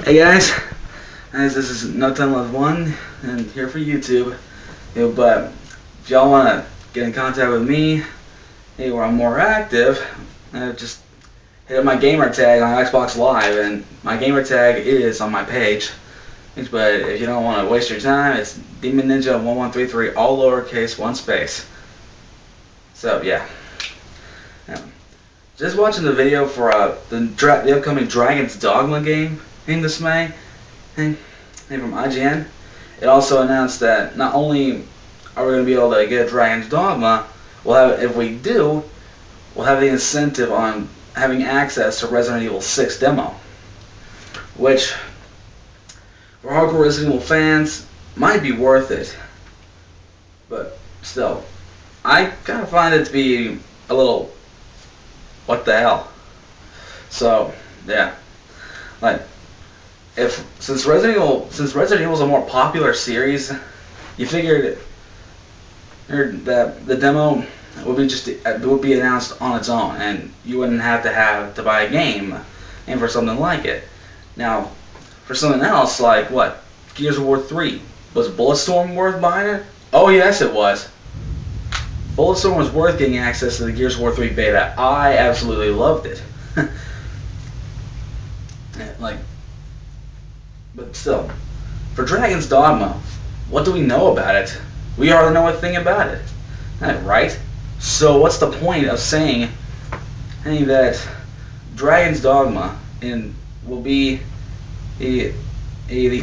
Hey guys, this is No Time Left 1, and here for YouTube. But if y'all want to get in contact with me, where I'm more active, just hit up my gamer tag on Xbox Live, and my gamer tag is on my page. But if you don't want to waste your time, it's Demon Ninja 1133, all lowercase, one space. So yeah. Just watching the video for the upcoming Dragon's Dogma game this May, from IGN. It also announced that not only are we going to be able to get Dragon's Dogma, if we do, we'll have the incentive on having access to Resident Evil 6 demo, which for hardcore Resident Evil fans might be worth it, but still, I kind of find it to be a little what the hell. So yeah, since Resident Evil is a more popular series, you figured that the demo would be announced on its own, and you wouldn't have to buy a game and for something like it. Now, for something else like Gears of War 3, was Bulletstorm worth buying it? Oh yes, it was. Bulletstorm was worth getting access to the Gears of War 3 beta. I absolutely loved it. But still, for Dragon's Dogma, what do we know about it? We already know a thing about it, right? So what's the point of saying that Dragon's Dogma will be the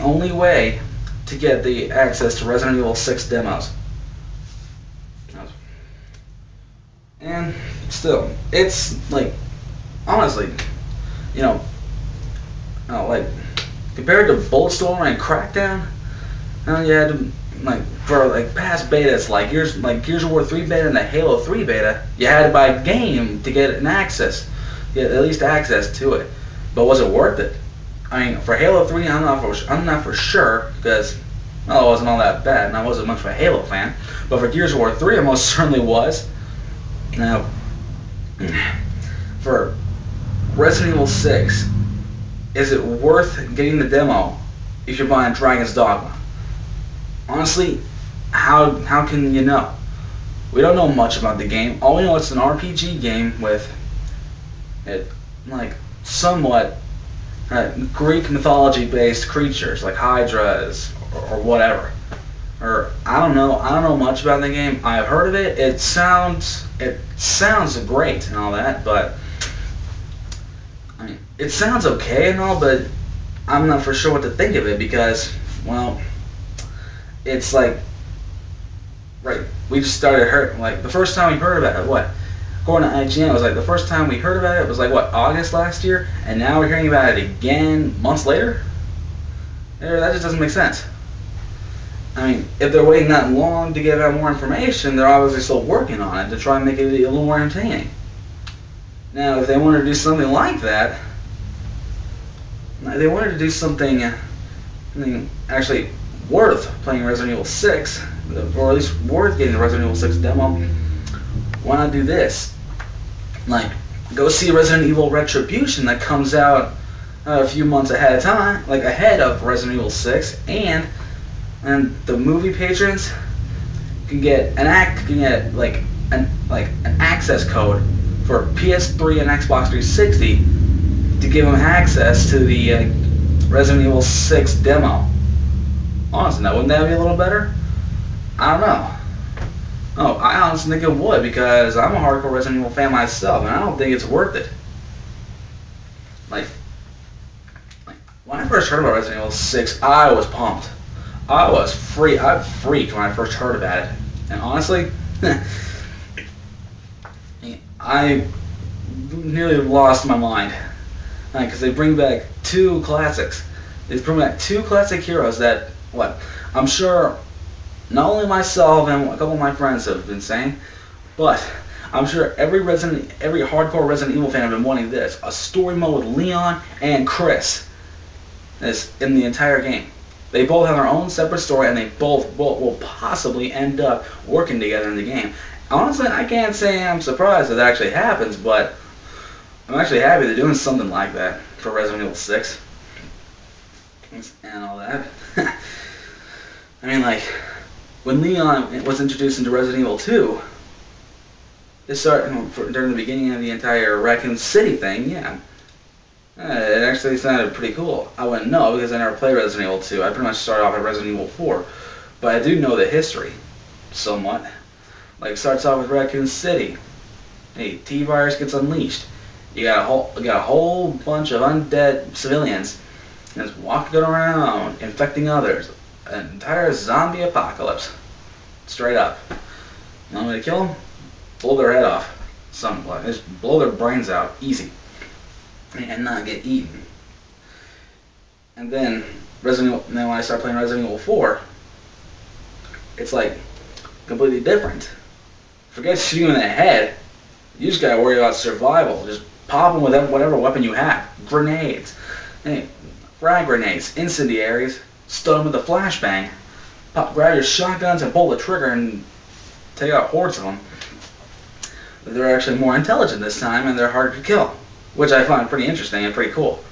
only way to get the access to Resident Evil 6 demos? And still, it's honestly, compared to Bulletstorm and Crackdown, you had to, for past betas Gears of War 3 beta and the Halo 3 beta, you had to buy a game to get at least access to it. But was it worth it? I mean, for Halo 3, I'm not for sure, because it wasn't all that bad, and I wasn't much of a Halo fan. But for Gears of War 3, I most certainly was. Now, for Resident Evil 6, is it worth getting the demo if you're buying Dragon's Dogma? Honestly, how can you know? We don't know much about the game. All we know is it's an RPG game with somewhat Greek mythology-based creatures like Hydras or whatever. Or I don't know much about the game. I've heard of it. It sounds great and all that, but I mean, it sounds okay and all, but I'm not for sure what to think of it because, it's we just started the first time we heard about it, according to IGN, it was the first time we heard about it was August last year, and now we're hearing about it again months later? That just doesn't make sense. I mean, if they're waiting that long to give out more information, they're obviously still working on it to try and make it a little more entertaining. Now, if they wanted to do something like that, they wanted to do something actually worth playing Resident Evil 6, or at least worth getting the Resident Evil 6 demo, why not do this? Go see Resident Evil Retribution that comes out a few months ahead of time, ahead of Resident Evil 6, and the movie patrons can get an access code for PS3 and Xbox 360 to give them access to the Resident Evil 6 demo. Honestly, wouldn't that be a little better? I don't know. Oh, I honestly think it would, because I'm a hardcore Resident Evil fan myself, and I don't think it's worth it. When I first heard about Resident Evil 6, I was pumped. I freaked when I first heard about it. And honestly, I nearly lost my mind. Because they bring back two classics. They bring back two classic heroes that, I'm sure not only myself and a couple of my friends have been saying, but I'm sure every hardcore Resident Evil fan have been wanting this. A story mode with Leon and Chris is in the entire game. They both have their own separate story, and they both will possibly end up working together in the game. Honestly, I can't say I'm surprised that actually happens, but I'm actually happy they're doing something like that for Resident Evil 6. and all that. I mean, like, when Leon was introduced into Resident Evil 2, it started during the beginning of the entire Raccoon City thing. Yeah, it actually sounded pretty cool. I wouldn't know because I never played Resident Evil 2. I pretty much started off at Resident Evil 4, but I do know the history somewhat. Like, it starts off with Raccoon City. Hey, T-Virus gets unleashed. You got a whole bunch of undead civilians just walking around, infecting others. An entire zombie apocalypse. Straight up. You want me to kill them? Blow their head off. Just blow their brains out. Easy. And not get eaten. And then then when I start playing Resident Evil 4, it's like completely different. Forget shooting in the head. You just gotta worry about survival. Just pop them with whatever weapon you have. Grenades. Hey, frag grenades. Incendiaries. Stun them with a flashbang. Grab your shotguns and pull the trigger and take out hordes of them. They're actually more intelligent this time and they're harder to kill. Which I find pretty interesting and pretty cool.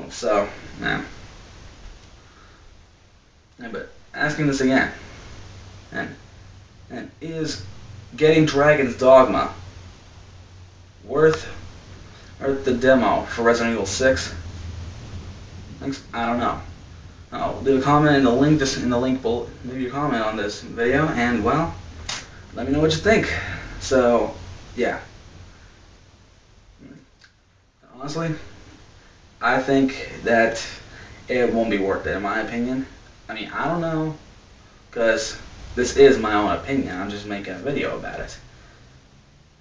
So, yeah. But asking this again. And is getting Dragon's Dogma worth the demo for Resident Evil 6? I don't know. Leave a comment in the link below. Leave your comment on this video, and well, let me know what you think. So, yeah. Honestly, I think that it won't be worth it, in my opinion. I mean, I don't know, because this is my own opinion. I'm just making a video about it.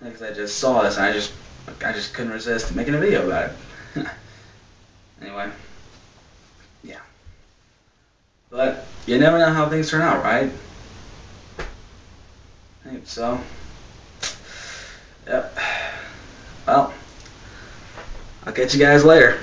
Because I just saw this, and I just couldn't resist making a video about it. Anyway, yeah. But you never know how things turn out, right? So, yep. Well, I'll catch you guys later.